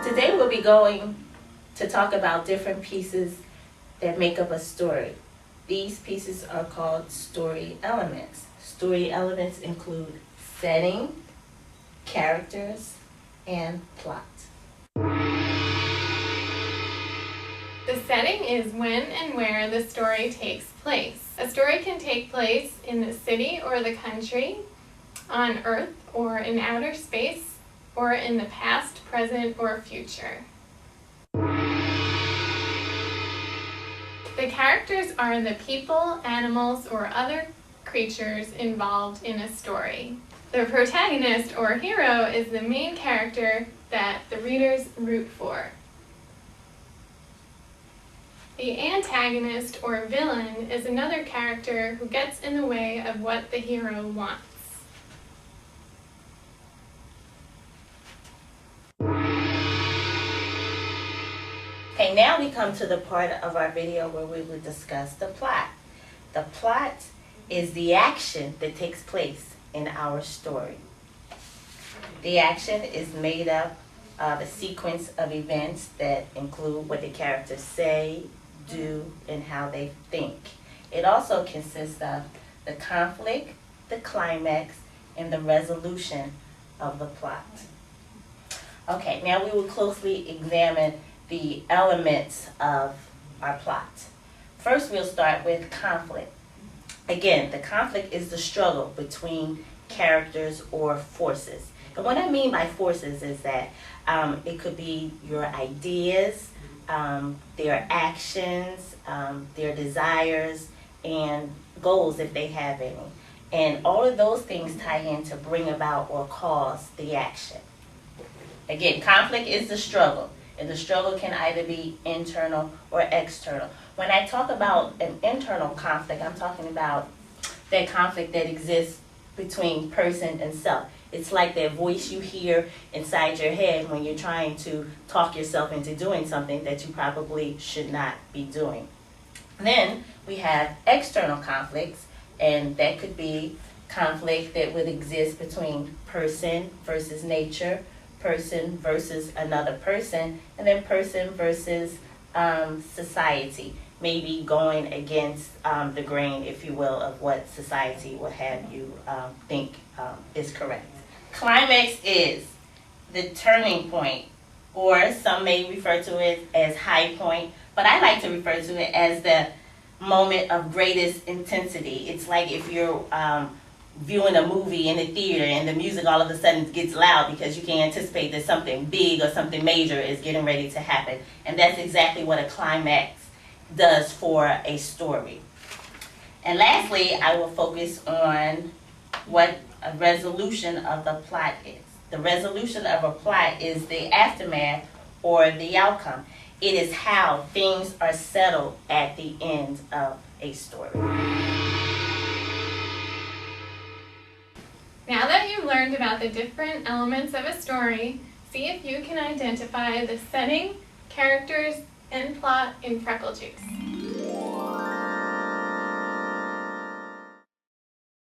Today we'll be going to talk about different pieces that make up a story. These pieces are called story elements. Story elements include setting, characters, and plot. The setting is when and where the story takes place. A story can take place in the city or the country, on Earth or in outer space, or in the past, present, or future. The characters are the people, animals, or other creatures involved in a story. The protagonist or hero is the main character that the readers root for. The antagonist or villain is another character who gets in the way of what the hero wants. Okay, now we come to the part of our video where we will discuss the plot. The plot is the action that takes place in our story. The action is made up of a sequence of events that include what the characters say, do, and how they think. It also consists of the conflict, the climax, and the resolution of the plot. Okay, now we will closely examine the elements of our plot. First, we'll start with conflict. Again, the conflict is the struggle between characters or forces. And what I mean by forces is that it could be your ideas, their actions, their desires, and goals if they have any. And all of those things tie in to bring about or cause the action. Again, conflict is the struggle. And the struggle can either be internal or external. When I talk about an internal conflict, I'm talking about that conflict that exists between person and self. It's like that voice you hear inside your head when you're trying to talk yourself into doing something that you probably should not be doing. Then we have external conflicts, and that could be conflict that would exist between person versus nature, person versus another person, and then person versus society. Maybe going against the grain, if you will, of what society would have you think is correct. Climax is the turning point, or some may refer to it as high point, but I like to refer to it as the moment of greatest intensity. It's like if you're viewing a movie in the theater and the music all of a sudden gets loud because you can anticipate that something big or something major is getting ready to happen. And that's exactly what a climax does for a story. And lastly, I will focus on what a resolution of the plot is. The resolution of a plot is the aftermath or the outcome. It is how things are settled at the end of a story. Now that you've learned about the different elements of a story, see if you can identify the setting, characters, and plot in Freckle Juice.